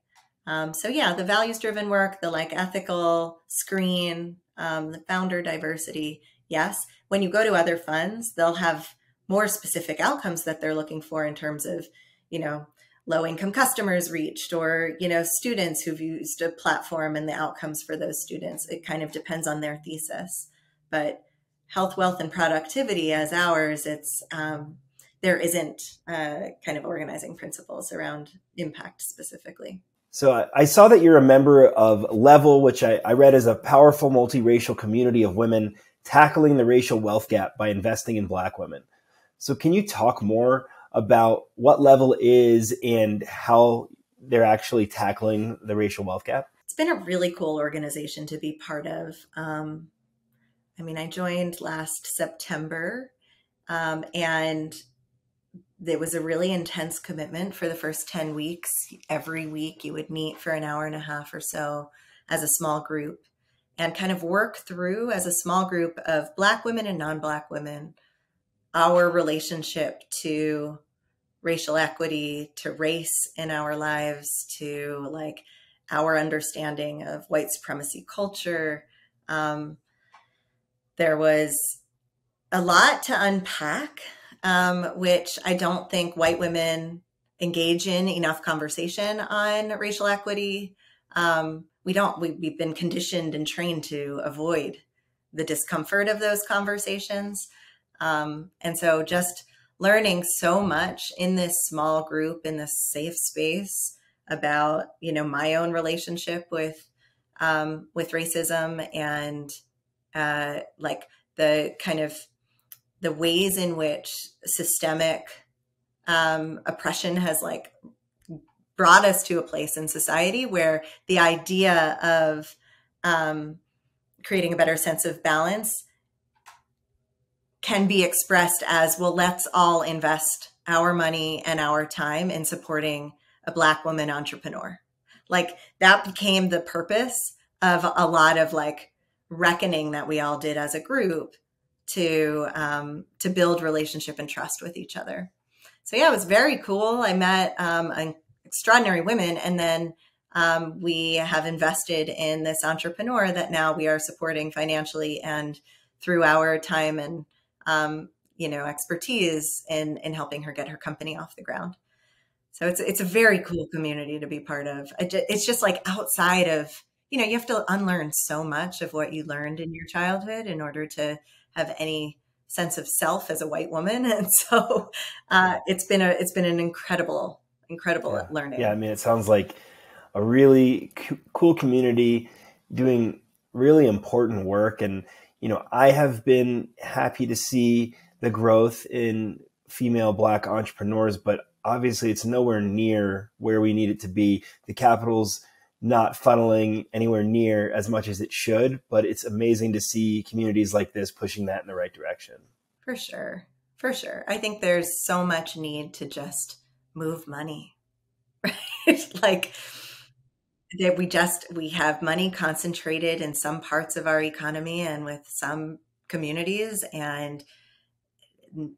So yeah, the values-driven work, the like ethical screen, the founder diversity, yes. When you go to other funds, they'll have more specific outcomes that they're looking for in terms of, low-income customers reached, or, students who've used a platform and the outcomes for those students. It kind of depends on their thesis. But health, wealth, and productivity as ours, it's there isn't kind of organizing principles around impact specifically. So I saw that you're a member of Level, which I read as a powerful multiracial community of women tackling the racial wealth gap by investing in Black women. So can you talk more about what Level is and how they're actually tackling the racial wealth gap? It's been a really cool organization to be part of. I joined last September, and there was a really intense commitment for the first 10 weeks. Every week you would meet for an hour and a half or so as a small group and kind of work through, as a small group of Black women and non-Black women, our relationship to racial equity, to race in our lives, to like our understanding of white supremacy culture. There was a lot to unpack, which I don't think white women engage in enough conversation on racial equity. We've been conditioned and trained to avoid the discomfort of those conversations. And so just learning so much in this small group, in this safe space about, my own relationship with racism and like the kind of the ways in which systemic oppression has like brought us to a place in society where the idea of creating a better sense of balance can be expressed as, well, let's all invest our money and our time in supporting a Black woman entrepreneur. Like, that became the purpose of a lot of like reckoning that we all did as a group to build relationship and trust with each other. So yeah, it was very cool. I met extraordinary women, and then we have invested in this entrepreneur that now we are supporting financially and through our time and expertise in helping her get her company off the ground. So it's a very cool community to be part of. It's just like outside of, you have to unlearn so much of what you learned in your childhood in order to have any sense of self as a white woman. And so it's been an incredible learning. Yeah, I mean, it sounds like a really cool community doing really important work. And, I have been happy to see the growth in female Black entrepreneurs, but obviously it's nowhere near where we need it to be. The capital's not funneling anywhere near as much as it should, but it's amazing to see communities like this pushing that in the right direction. For sure. For sure. I think there's so much need to just move money, right? Like that we have money concentrated in some parts of our economy and with some communities, and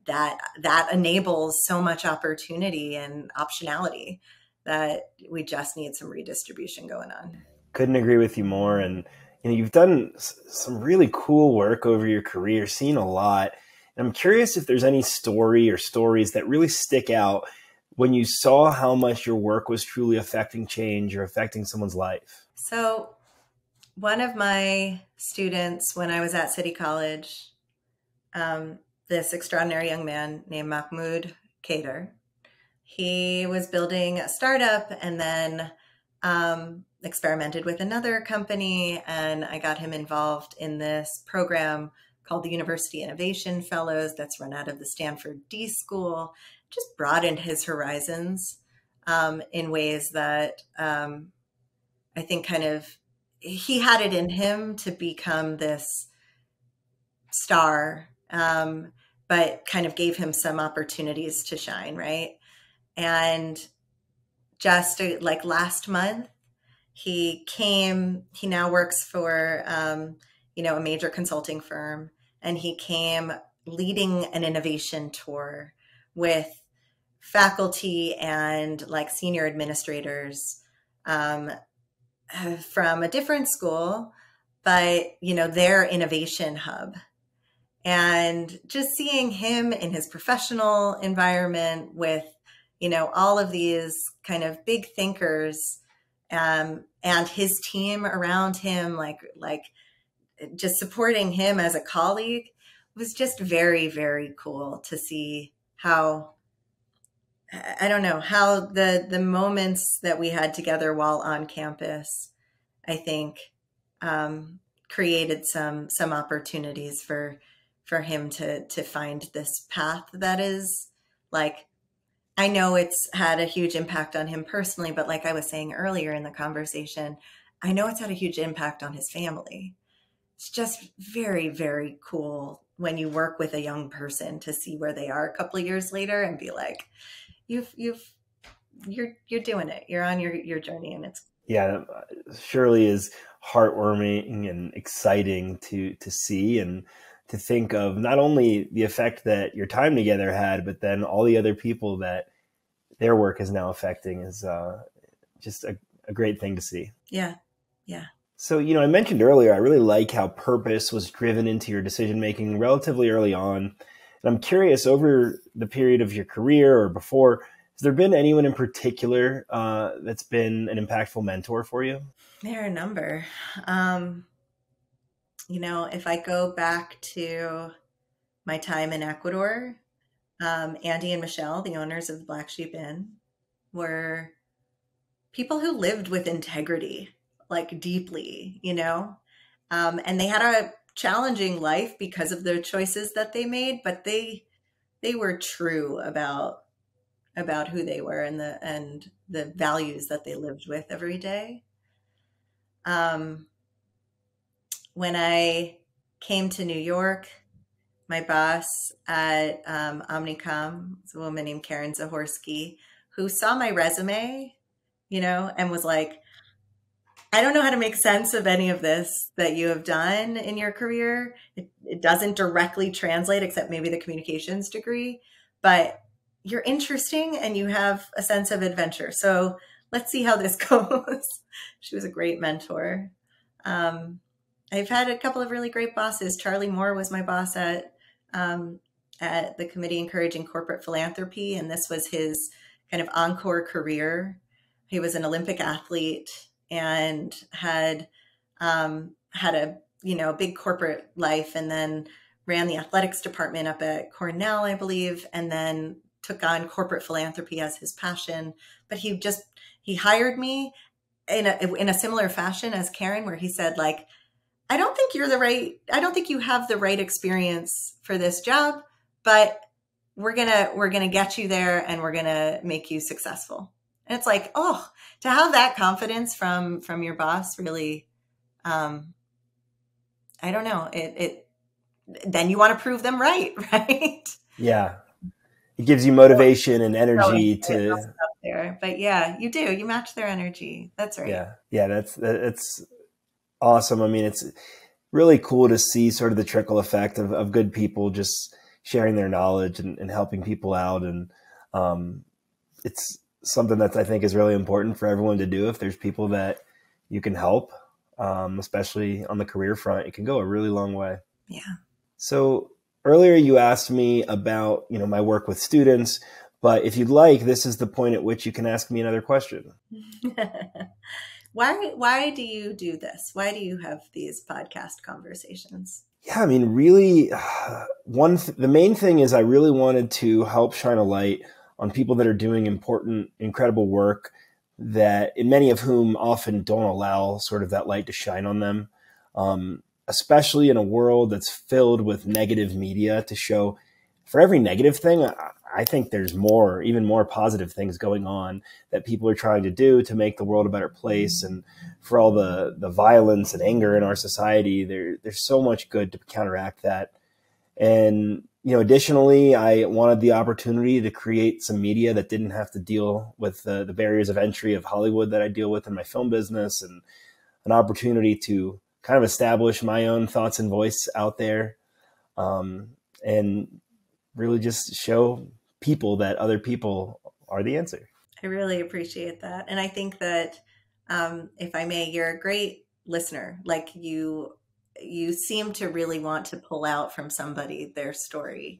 that enables so much opportunity and optionality that we just need some redistribution going on. Couldn't agree with you more. And you've done some really cool work over your career, seen a lot. And I'm curious if there's any story or stories that really stick out when you saw how much your work was truly affecting change or affecting someone's life. So one of my students when I was at City College, this extraordinary young man named Mahmoud Kait, he was building a startup and then experimented with another company. And I got him involved in this program called the University Innovation Fellows that's run out of the Stanford D School. Just broadened his horizons in ways that I think kind of he had it in him to become this star, but kind of gave him some opportunities to shine, right? And just like last month, he now works for a major consulting firm, and he came leading an innovation tour with faculty and like senior administrators from a different school, but their innovation hub. And just seeing him in his professional environment with all of these kind of big thinkers and his team around him, like just supporting him as a colleague, was just very, very cool to see how, I don't know, how the moments that we had together while on campus, I think, created some opportunities for him to find this path that is like, I know it's had a huge impact on him personally, but like I was saying earlier in the conversation, I know it's had a huge impact on his family. It's just very, very cool when you work with a young person to see where they are a couple of years later and be like, you're doing it. You're on your journey, and it's surely is heartwarming and exciting to see and to think of not only the effect that your time together had, but then all the other people that their work is now affecting is just a great thing to see. Yeah. Yeah. So, I mentioned earlier, I really like how purpose was driven into your decision-making relatively early on. And I'm curious, over the period of your career or before, has there been anyone in particular that's been an impactful mentor for you? There are a number. If I go back to my time in Ecuador, Andy and Michelle, the owners of the Black Sheep Inn, were people who lived with integrity, like deeply, and they had a challenging life because of the choices that they made, but they were true about who they were and the values that they lived with every day. When I came to New York, my boss at Omnicom was a woman named Karen Zahorsky, who saw my resume, and was like, I don't know how to make sense of any of this that you have done in your career. It doesn't directly translate, except maybe the communications degree, but you're interesting and you have a sense of adventure. So let's see how this goes. She was a great mentor. I've had a couple of really great bosses. Charlie Moore was my boss at the Committee Encouraging Corporate Philanthropy, and this was his kind of encore career. He was an Olympic athlete and had a big corporate life, and then ran the athletics department up at Cornell, I believe, and then took on corporate philanthropy as his passion. But he hired me in a similar fashion as Karen, where he said, like, I don't think you have the right experience for this job, but we're gonna get you there and we're gonna make you successful. And it's like, oh, to have that confidence from your boss, really, I don't know. Then you want to prove them right, right? Yeah. It gives you motivation and energy to there. But yeah, you do. You match their energy. That's right. Yeah. Yeah, that's awesome. I mean, it's really cool to see sort of the trickle effect of good people just sharing their knowledge and helping people out. And it's something that I think is really important for everyone to do. If there's people that you can help, especially on the career front, it can go a really long way. Yeah. So earlier you asked me about, my work with students, but if you'd like, this is the point at which you can ask me another question. Why do you do this? Why do you have these podcast conversations? Yeah, I mean, really, the main thing is I really wanted to help shine a light on people that are doing important, incredible work that many of whom often don't allow sort of that light to shine on them, especially in a world that's filled with negative media to show. For every negative thing, I think there's even more positive things going on that people are trying to do to make the world a better place. And for all the violence and anger in our society, there's so much good to counteract that. And, additionally, I wanted the opportunity to create some media that didn't have to deal with the barriers of entry of Hollywood that I deal with in my film business, and an opportunity to kind of establish my own thoughts and voice out there, and really just show people that other people are the answer. I really appreciate that. And I think that, if I may, you're a great listener. Like you seem to really want to pull out from somebody their story.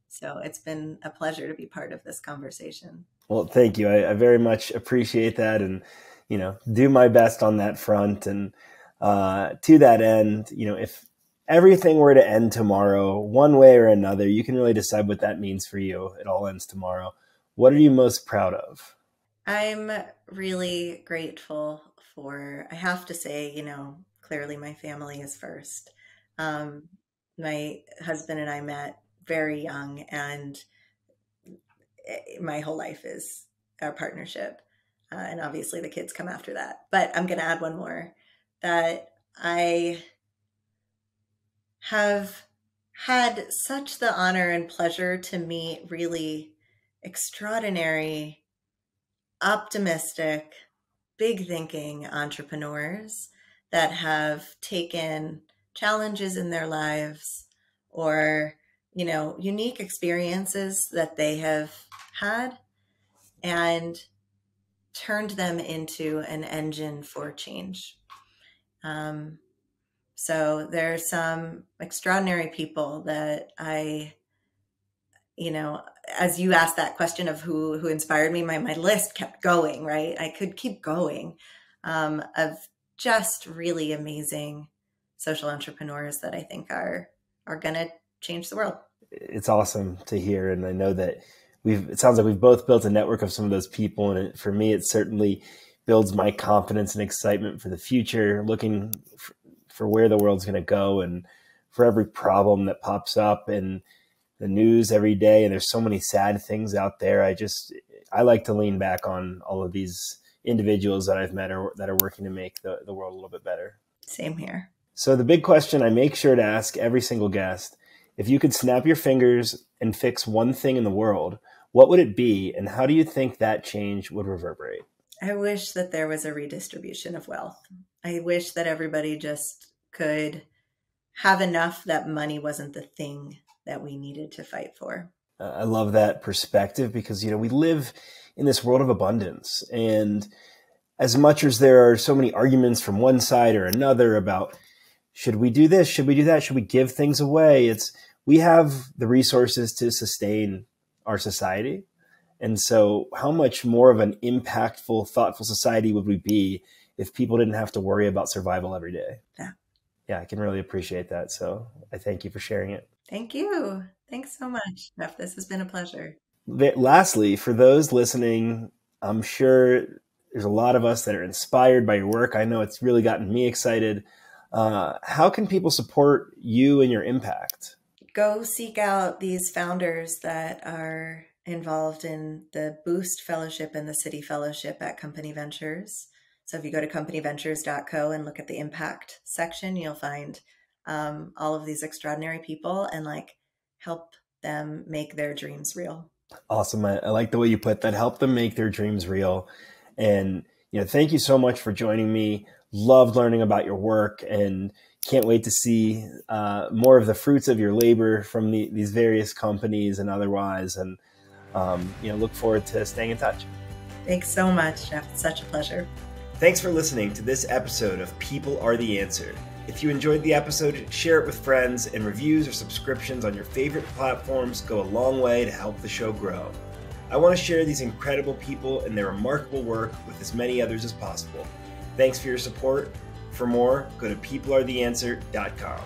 So it's been a pleasure to be part of this conversation. Well, thank you. I very much appreciate that, and, do my best on that front. And to that end, if everything were to end tomorrow, one way or another, you can really decide what that means for you. It all ends tomorrow. What are you most proud of? I'm really grateful for, I have to say, clearly my family is first. My husband and I met very young, and my whole life is our partnership. And obviously the kids come after that. But I'm going to add one more, that I have had such the honor and pleasure to meet really extraordinary, optimistic, big thinking entrepreneurs that have taken challenges in their lives or, unique experiences that they have had and turned them into an engine for change. So there's some extraordinary people that I, as you asked that question of who inspired me, my list kept going, right? I could keep going, of just really amazing social entrepreneurs that I think are going to change the world. It's awesome to hear. And I know that it sounds like we've both built a network of some of those people. And for me, it certainly builds my confidence and excitement for the future, looking for where the world's going to go, and for every problem that pops up in the news every day. And there's so many sad things out there. I like to lean back on all of these individuals that I've met that are working to make the world a little bit better. Same here. So the big question I make sure to ask every single guest: if you could snap your fingers and fix one thing in the world, what would it be? And how do you think that change would reverberate? I wish that there was a redistribution of wealth. I wish that everybody just could have enough that money wasn't the thing that we needed to fight for. I love that perspective because, we live in this world of abundance. And as much as there are so many arguments from one side or another about, should we do this? Should we do that? Should we give things away? We have the resources to sustain our society. And so how much more of an impactful, thoughtful society would we be if people didn't have to worry about survival every day? Yeah, I can really appreciate that. So I thank you for sharing it. Thank you. Thanks so much, Jeff. This has been a pleasure. Lastly, for those listening, I'm sure there's a lot of us that are inspired by your work. I know it's really gotten me excited. How can people support you and your impact? Go seek out these founders that are involved in the Boost Fellowship and the City Fellowship at Company Ventures. So if you go to companyventures.co and look at the impact section, you'll find all of these extraordinary people and help them make their dreams real. Awesome. I like the way you put that. Help them make their dreams real. And, thank you so much for joining me. Loved learning about your work and can't wait to see more of the fruits of your labor from these various companies and otherwise. And, look forward to staying in touch. Thanks so much, Jeff. It's such a pleasure. Thanks for listening to this episode of People Are the Answer. If you enjoyed the episode, share it with friends, and reviews or subscriptions on your favorite platforms go a long way to help the show grow. I want to share these incredible people and their remarkable work with as many others as possible. Thanks for your support. For more, go to peoplearetheanswer.com.